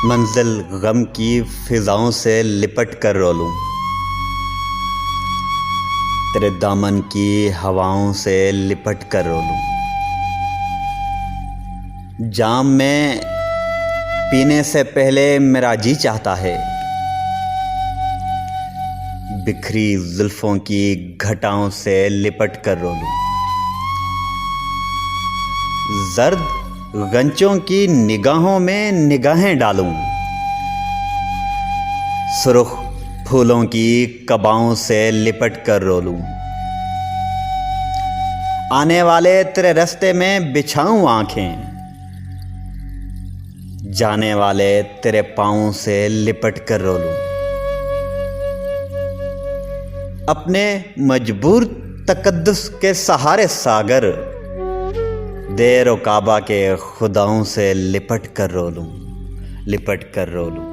मंजिल गम की फिजाओं से लिपट कर रो लूं, तेरे दामन की हवाओं से लिपट कर रो लूं। जाम में पीने से पहले मेरा जी चाहता है बिखरी जुल्फों की घटाओं से लिपट कर रो लूं। जर्द गंचों की निगाहों में निगाहें डालूं, सुर्ख फूलों की कबाओं से लिपट कर रो लूं। आने वाले तेरे रास्ते में बिछाऊं आंखें, जाने वाले तेरे पांवों से लिपट कर रो लूं। अपने मजबूर तकद्दुस के सहारे सागर, देर व काबा के खुदाओं से लिपट कर रो लूं, लिपट कर रो लूं।